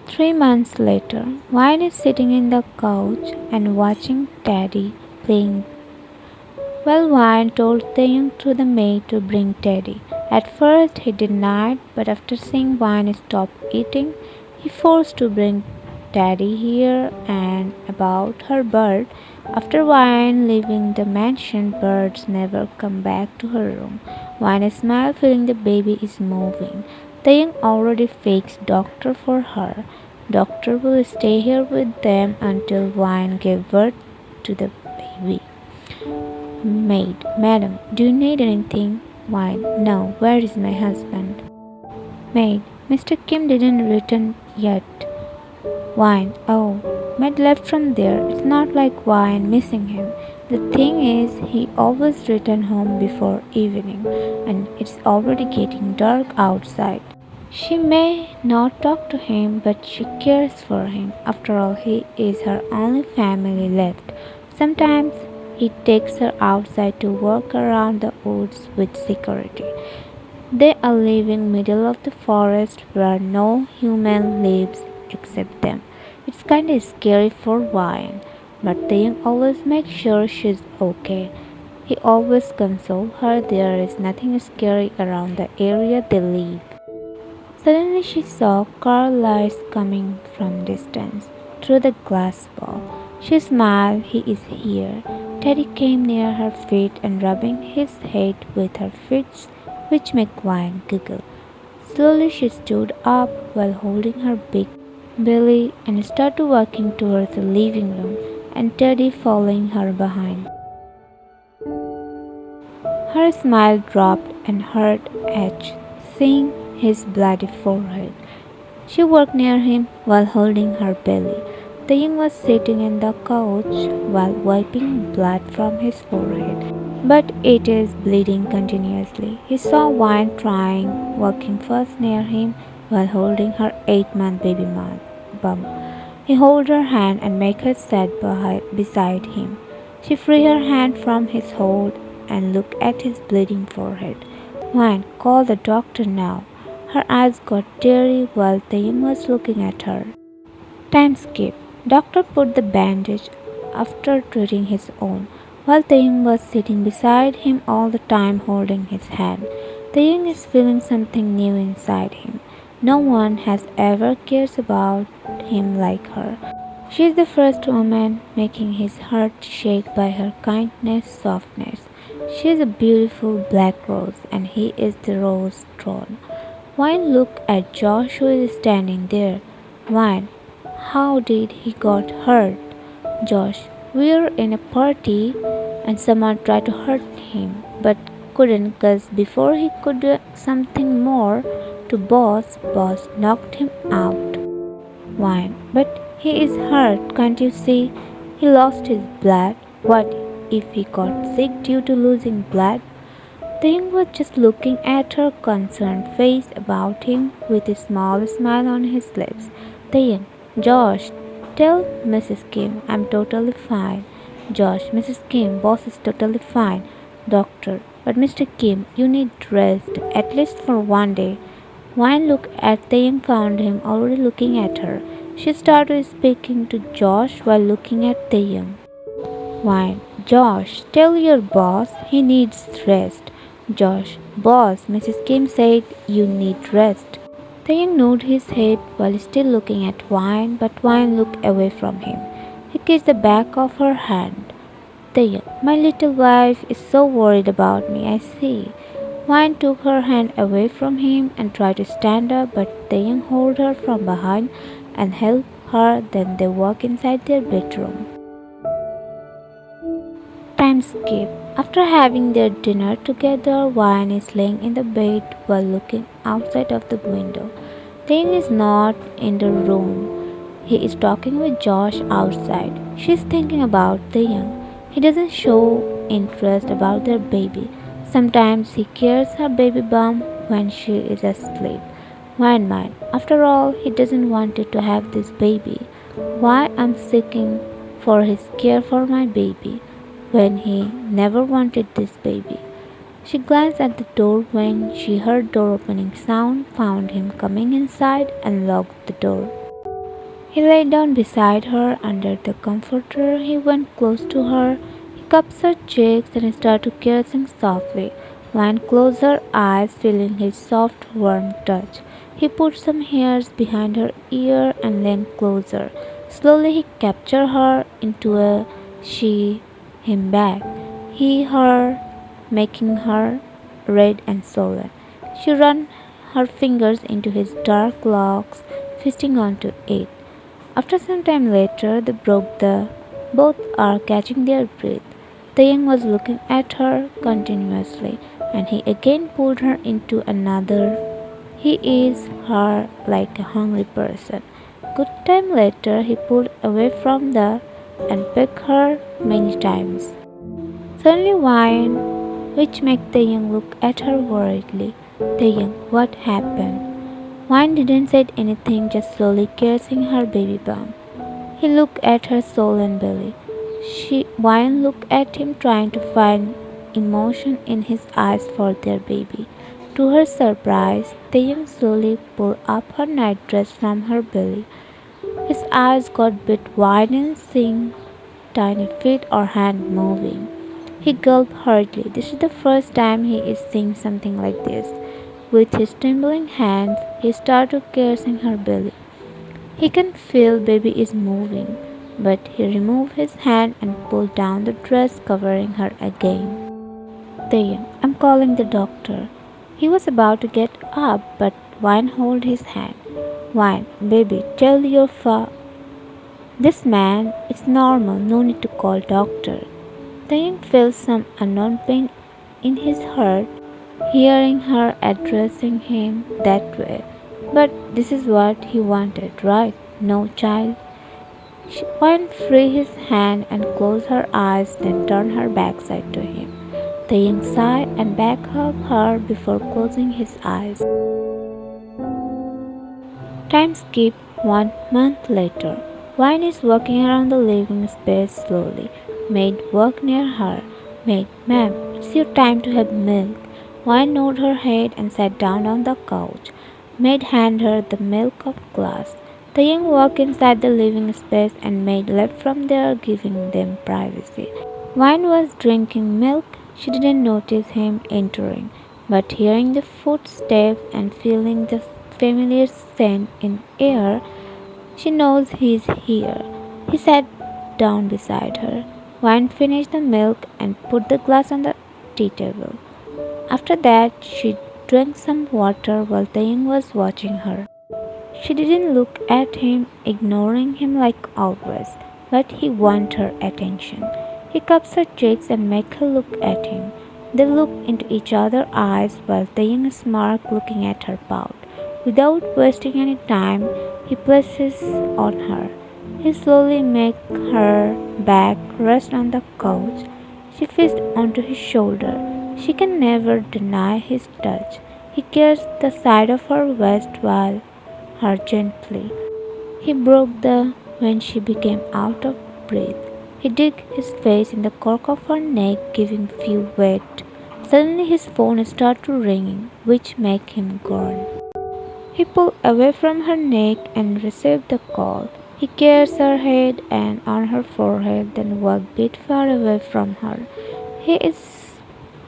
3 months later, Wine is sitting in the couch and watching Teddy playing. Well, Wine told Taehyung to the maid to bring Teddy. At first he denied, but after seeing Wine stop eating, he forced to bring Teddy here and about her bird. After Wine leaving the mansion, birds never come back to her room. Wine smiled, feeling the baby is moving. Taehyung already fakes doctor for her. Doctor will stay here with them until Wine gave birth to the baby. Maid, madam, do you need anything? Why, no, where is my husband? Maid, Mr. Kim didn't return yet. Wine, oh, maid left from there. It's not like Wine missing him. The thing is, he always return home before evening, and it's already getting dark outside. She may not talk to him, but she cares for him. After all, he is her only family left. Sometimes he takes her outside to walk around the woods with security. They are living middle of the forest where no human lives except them. It's kinda scary for Wine, but Taeyang always makes sure she's okay. He always consoles her there is nothing scary around the area they live. Suddenly she saw car lights coming from distance through the glass wall. She smiled, he is here. Teddy came near her feet and rubbing his head with her feet, which made Wine giggle. Slowly she stood up while holding her big belly and started walking towards the living room, and Teddy following her behind. Her smile dropped and hurt edge, seeing his bloody forehead. She walked near him while holding her belly. The young was sitting in the couch while wiping blood from his forehead, but it is bleeding continuously. He saw Wine trying, walking fast near him while holding her 8-month baby bump. He held her hand and made her sit beside him. She freed her hand from his hold and looked at his bleeding forehead. Wine, call the doctor now. Her eyes got teary while Taehyung was looking at her. Time skip. Doctor put the bandage after treating his own, while Taehyung was sitting beside him all the time holding his hand. Taehyung is feeling something new inside him. No one has ever cared about him like her. She is the first woman making his heart shake by her kindness, softness. She is a beautiful black rose, and he is the rose thorn. Wine looked at Josh who is standing there. Wine, how did he got hurt? Josh, we're in a party and someone tried to hurt him but couldn't cause before he could do something more to boss knocked him out. Wine, but he is hurt, can't you see? He lost his blood. What if he got sick due to losing blood? Taehyung was just looking at her concerned face about him with a small smile on his lips. Taehyung, Josh, tell Mrs. Kim I'm totally fine. Josh, Mrs. Kim, boss is totally fine. Doctor, but Mr. Kim, you need rest, at least for one day. Wine looked at Taehyung, found him already looking at her. She started speaking to Josh while looking at Taehyung. Wine, Josh, tell your boss he needs rest. Josh, boss, Mrs. Kim said you need rest. Taehyung nodded his head while still looking at Wine, but Wine looked away from him. He kissed the back of her hand. Taehyung, my little wife is so worried about me, I see. Wine took her hand away from him and tried to stand up, but Taehyung held her from behind and held her. Then they walked inside their bedroom. Time skip. After having their dinner together, Wine is laying in the bed while looking outside of the window. Taehyung is not in the room. He is talking with Josh outside. She is thinking about Taehyung. He doesn't show interest about their baby. Sometimes he cares her baby bump when she is asleep. Wine mind. After all, he doesn't want it to have this baby. Why I'm seeking for his care for my baby when he never wanted this baby. She glanced at the door when she heard door opening sound, found him coming inside and locked the door. He lay down beside her under the comforter. He went close to her. He cupped her cheeks and started caressing softly. Wine closed her eyes, feeling his soft, warm touch. He put some hairs behind her ear and leaned closer. Slowly he captured her into a she him back. He her, making her red and sullen. She ran her fingers into his dark locks, feasting onto it. After some time later, they broke the both are catching their breath. Taehyung was looking at her continuously, and he again pulled her into another. He is her like a hungry person. Good time later, he pulled away from the and pecked her many times. Suddenly whined, which made Taehyung look at her worriedly. Taehyung, what happened? Wine didn't say anything, just slowly caressing her baby bump. He looked at her soul and belly. Wine looked at him, trying to find emotion in his eyes for their baby. To her surprise, Taehyung slowly pulled up her nightdress from her belly. His eyes got bit wide and seeing tiny feet or hand moving. He gulped hurriedly. This is the first time he is seeing something like this. With his trembling hands, he started caressing her belly. He can feel baby is moving, but he removed his hand and pulled down the dress covering her again. Taehyung, I'm calling the doctor. He was about to get up, but Wine held his hand. Wine, baby, tell your this man, it's normal, no need to call doctor. Taehyung felt some unknown pain in his heart, hearing her addressing him that way. But this is what he wanted, right? No child. She went free his hand and closed her eyes, then turned her backside to him. The young sighed and back up her before closing his eyes. Time skipped 1 month later. Wine is walking around the living space slowly. Maid walked near her. Maid, ma'am, it's your time to have milk. Wine nodded her head and sat down on the couch. Maid handed her the milk of glass. The young walked inside the living space and Maid left from there, giving them privacy. Wine was drinking milk. She didn't notice him entering, but hearing the footsteps and feeling the familiar scent in air, she knows he's here. He sat down beside her. Wine finished the milk and put the glass on the tea table. After that, she drank some water while Taehyung was watching her. She didn't look at him, ignoring him like always, but he wanted her attention. He cups her cheeks and makes her look at him. They looked into each other's eyes while Taehyung smirked, looking at her pout. Without wasting any time, he places on her. He slowly makes her back rest on the couch. She feeds onto his shoulder. She can never deny his touch. He kissed the side of her waist while her gently. He broke the when she became out of breath. He digged his face in the cork of her neck, giving few wet. Suddenly his phone started ringing, which made him groan. He pulled away from her neck and received the call. He kissed her head and on her forehead, then walked a bit far away from her. He is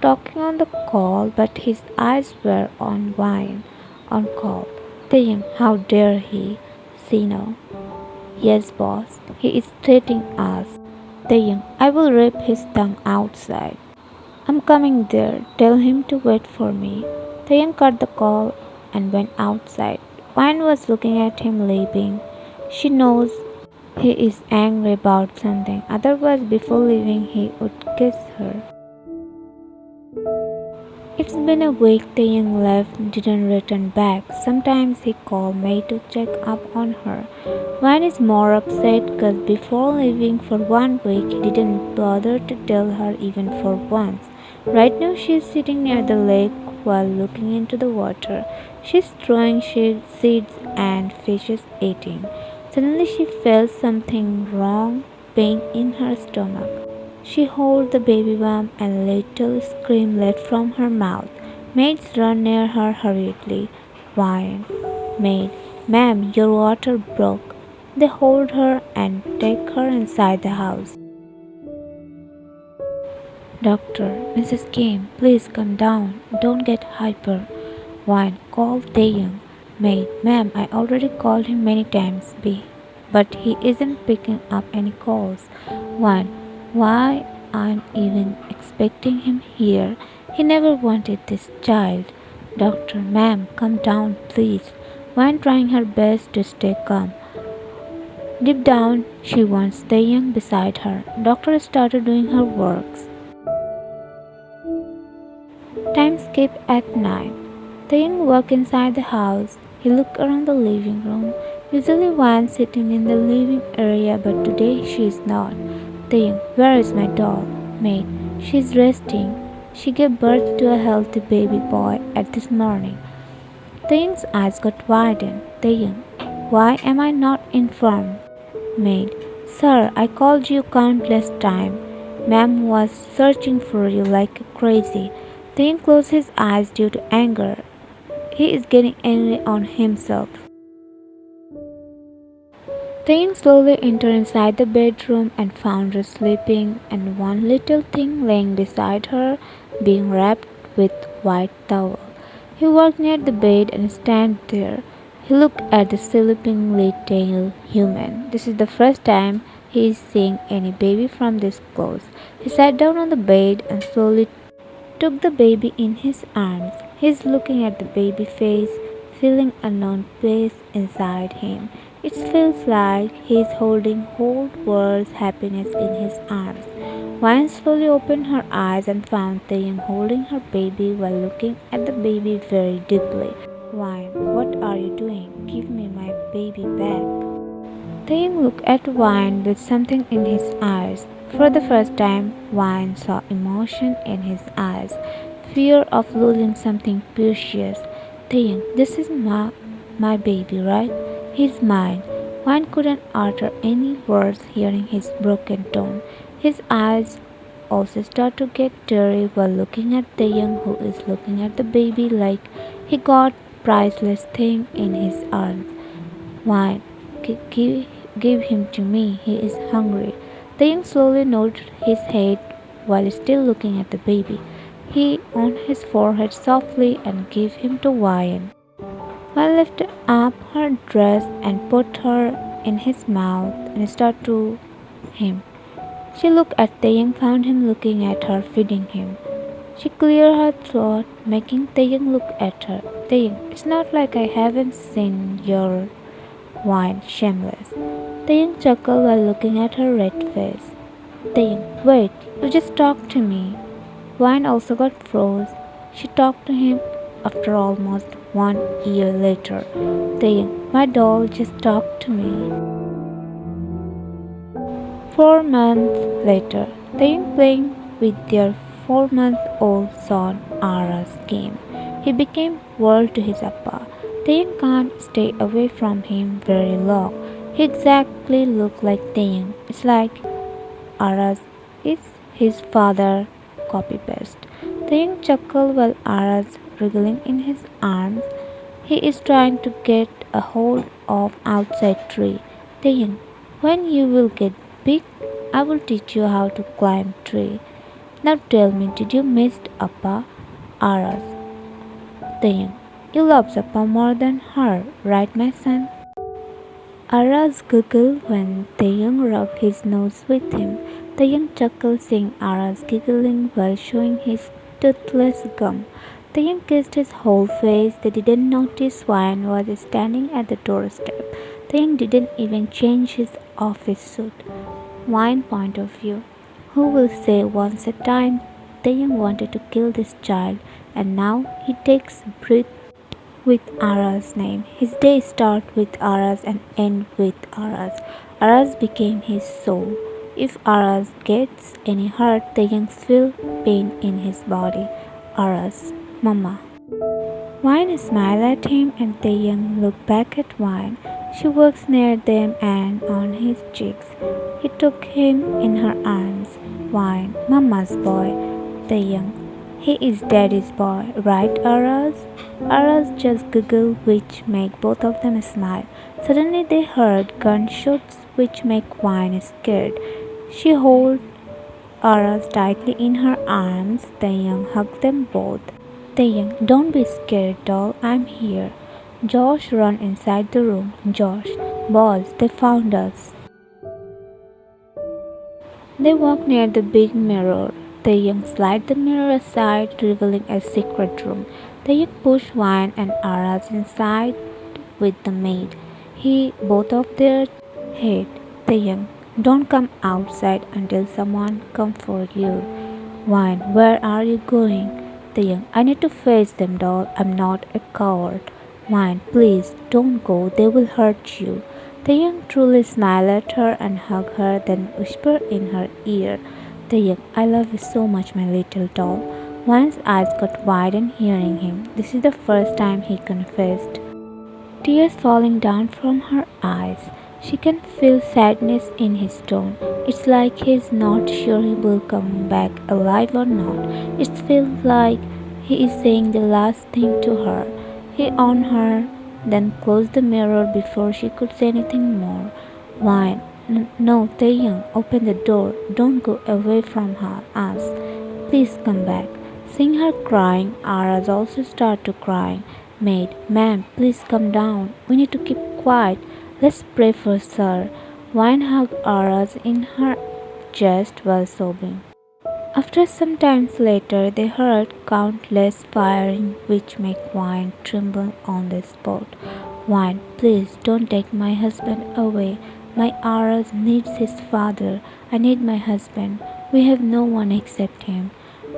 talking on the call, but his eyes were on Wine, on call. Taehyung, how dare he? Sino. Yes, boss. He is threatening us. Taehyung, I will rip his tongue outside. I'm coming there. Tell him to wait for me. Taehyung cut the call and went outside. Wine was looking at him leaving. She knows he is angry about something. Otherwise, before leaving, he would kiss her. It's been a week. Taehyung left, didn't return back. Sometimes he called May to check up on her. Wine is more upset because before leaving for 1 week, he didn't bother to tell her even for once. Right now, she is sitting near the lake while looking into the water. She's throwing seeds and fishes eating. Suddenly, she felt something wrong, pain in her stomach. She held the baby bump and a little scream let from her mouth. Maids ran near her hurriedly. Wine. Maid. Ma'am, your water broke. They hold her and take her inside the house. Doctor, Mrs. Kim, please come down. Don't get hyper. Wine, call Taehyung. Maid, ma'am, I already called him many times, but he isn't picking up any calls. Wine, why I'm even expecting him here. He never wanted this child. Doctor, ma'am, come down, please. Wine trying her best to stay calm. Deep down, she wants Taehyung beside her. Doctor started doing her works. Time skip at night. Taehyung walked inside the house. He looked around the living room. Usually Wan sitting in the living area, but today she is not. Taehyung, where is my doll? Maid, she is resting. She gave birth to a healthy baby boy at this morning. Taehyung's eyes got widened. Taehyung, why am I not informed? Maid, sir, I called you countless times. Ma'am was searching for you like crazy. Taehyung closed his eyes due to anger. He is getting angry on himself. Taehyung slowly entered inside the bedroom and found her sleeping and one little thing laying beside her, being wrapped with white towel. He walked near the bed and stand there. He looked at the sleeping little human. This is the first time he is seeing any baby from this close. He sat down on the bed and slowly took the baby in his arms. He's looking at the baby face, feeling unknown peace inside him. It feels like he's holding whole world's happiness in his arms. Vine slowly opened her eyes and found Taehyung holding her baby while looking at the baby very deeply. Vine, what are you doing? Give me my baby back. Taehyung looked at Vine with something in his eyes. For the first time, Vine saw emotion in his eyes, fear of losing something precious. Taehyung, this is my baby, right? He's mine. Vine couldn't utter any words hearing his broken tone. His eyes also start to get teary while looking at Taehyung, who is looking at the baby like he got priceless thing in his arms. Wine, give him to me. He is hungry. The young slowly nodded his head while still looking at the baby. He on his forehead softly and gave him to Wine. Wine lifted up her dress and put her in his mouth and started to him. She looked at Taehyung, found him looking at her, feeding him. She cleared her throat, making Taehyung look at her. Taehyung, it's not like I haven't seen your Wine, shameless. Taehyung chuckled while looking at her red face. Taehyung, wait, you just talked to me. Wine also got froze. She talked to him after almost 1 year later. Taehyung, my doll just talked to me. 4 months later, Taehyung playing with their 4-month-old son Ara's game. He became world to his appa. Taehyung can't stay away from him very long. He exactly looked like Taehyung. It's like Aras is his father copy paste. Taehyung chuckled while Aras wriggling in his arms. He is trying to get a hold of outside tree. Taehyung, when you will get big, I will teach you how to climb tree. Now tell me, did you miss Appa? Aras. Taehyung, you love Appa more than her, right, my son? Aras giggled when Taehyung rubbed his nose with him. Taehyung chuckled seeing Aras giggling while showing his toothless gum. Taehyung kissed his whole face. They didn't notice Swan was standing at the doorstep. Taehyung didn't even change his office suit. Wine point of view. Who will say once a time Taehyung wanted to kill this child and now he takes breath with Ara's name. His days start with Ara's and end with Ara's. Ara's became his soul. If Ara's gets any hurt, Taehyung feel pain in his body. Ara's Mama. Wine smiled at him and Taehyung looked back at Wine. She works near them and on his cheeks. He took him in her arms. Wine, Mama's boy. Taehyung. He is daddy's boy, right, Aras? Aras just giggled, which made both of them smile. Suddenly they heard gunshots, which made Wine scared. She held Aras tightly in her arms. Taehyung hugged them both. Taehyung, don't be scared, doll. I'm here. Josh ran inside the room. Josh, boss, they found us. They walked near the big mirror. Taehyung slid the mirror aside, revealing a secret room. Taehyung pushed Wine and Aras inside with the maid. He both of their head. Taehyung, don't come outside until someone come for you. Wine, where are you going? Taehyung, I need to face them, doll. I'm not a coward. Wine, please don't go. They will hurt you. Taehyung truly smiled at her and hugged her, then whispered in her ear, Taehyung, I love you so much, my little doll. Wine's eyes got wide and hearing him. This is the first time he confessed. Tears falling down from her eyes. She can feel sadness in his tone. It's like he's not sure he will come back alive or not. It feels like he is saying the last thing to her. He on her, then closed the mirror before she could say anything more. Why? No, Taehyung, open the door. Don't go away from us. Please come back. Seeing her crying, Aras also started to cry. Maid, ma'am, please come down. We need to keep quiet. Let's pray for Sir. Wine hugged Aras in her chest while sobbing. After some time later, they heard countless firing, which made Wine tremble on the spot. Wine, please don't take my husband away. My Aras needs his father. I need my husband. We have no one except him.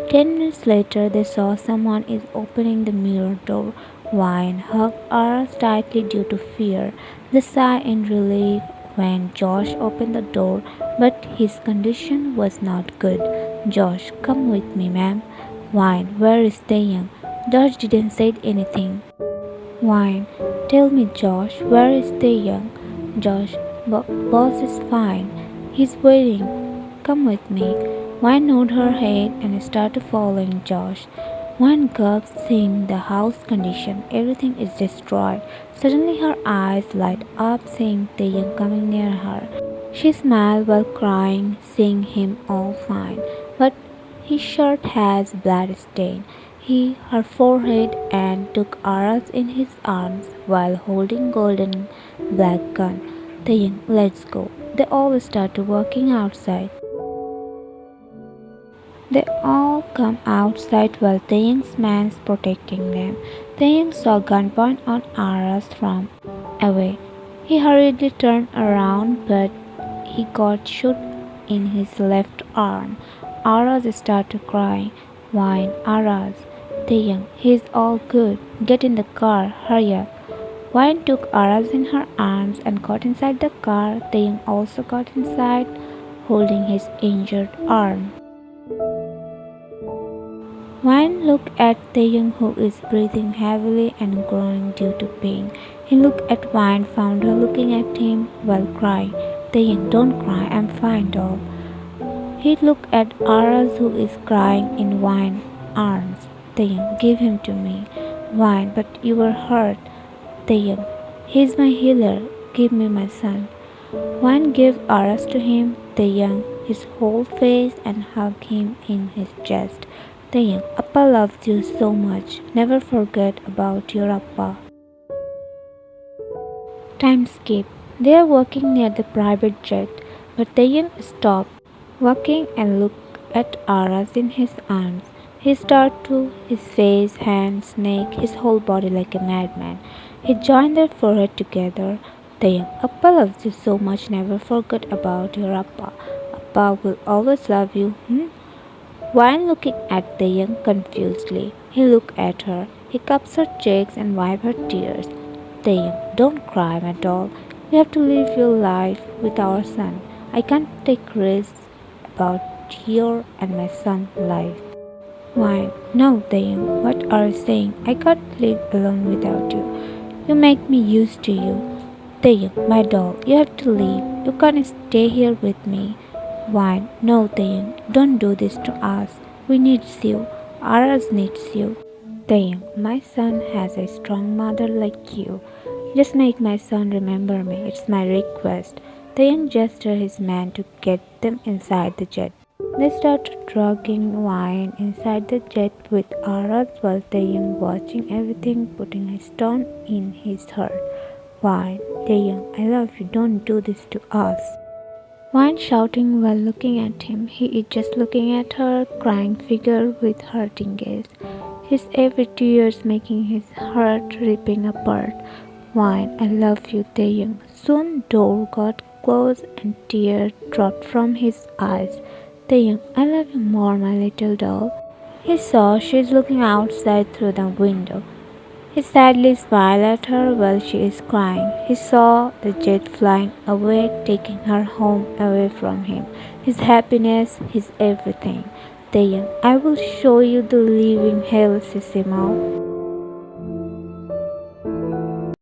10 minutes later, they saw someone is opening the mirror door. Wine hugged Aras tightly due to fear. They sighed in relief when Josh opened the door, but his condition was not good. Josh, come with me, ma'am. Wine, where is Taehyung? Josh didn't say anything. Wine, tell me, Josh, where is Taehyung? Josh, boss is fine. He's waiting. Come with me. Wine nodded her head and started following Josh. Wine gasped, seeing the house condition. Everything is destroyed. Suddenly her eyes light up, seeing Taehyung coming near her. She smiled while crying, seeing him all fine, but his shirt has blood stain. He her forehead and took Aras in his arms while holding golden black gun. Taehyung, let's go. They all started walking outside. They all come outside while Taehyung's man is protecting them. Taehyung saw gunpoint on Aras from away. He hurriedly turned around, but he got shot in his left arm. Aras started crying. Whine, Aras. Taehyung, he's all good. Get in the car. Hurry up. Wine took Aras in her arms and got inside the car. Taehyung also got inside, holding his injured arm. Wine looked at Taehyung, who is breathing heavily and groaning due to pain. He looked at Wine, found her looking at him while crying. Taehyung, don't cry, I'm fine, doll. He looked at Aras, who is crying in Wine's arms. Taehyung, give him to me. Wine, but you were hurt. Taehyung, he's my healer. Give me my son. Wine gave Aras to him. Taehyung, his whole face, and hugged him in his chest. Taehyung, Appa loves you so much. Never forget about your Appa. Time skip. They are walking near the private jet, but Taehyung stopped walking and looked at Aras in his arms. He started to his face, hands, neck, his whole body like a madman. He joined their forehead together. Taehyung, Appa loves you so much. Never forget about your Appa. Appa will always love you. While looking at Taehyung confusedly, he looked at her. He cups her cheeks and wiped her tears. Taehyung, don't cry, my doll. You have to live your life with our son. I can't take risks about your and my son's life. Why? No, Taehyung, what are you saying? I can't live alone without you. You make me used to you. Taehyung, my doll, you have to leave. You can't stay here with me. Why? No, Taehyung, don't do this to us. We need you. Aras needs you. Taehyung, my son has a strong mother like you. Just make my son remember me. It's my request. Taehyung gestured his man to get them inside the jet. They started dragging wine inside the jet with Aras while Taehyung watching everything, putting a stone in his heart. Wine, Taehyung, I love you. Don't do this to us. Wine shouting while looking at him. He is just looking at her, crying figure with hurting gaze. His every tears making his heart ripping apart. Wine, I love you, Taehyung. Soon door got closed and tears dropped from his eyes. Taehyung, I love you more, my little doll. He saw she's looking outside through the window. He sadly smiled at her while she is crying. He saw the jet flying away, taking her home away from him. His happiness, his everything. Taehyung, I will show you the living hell, Sissimo.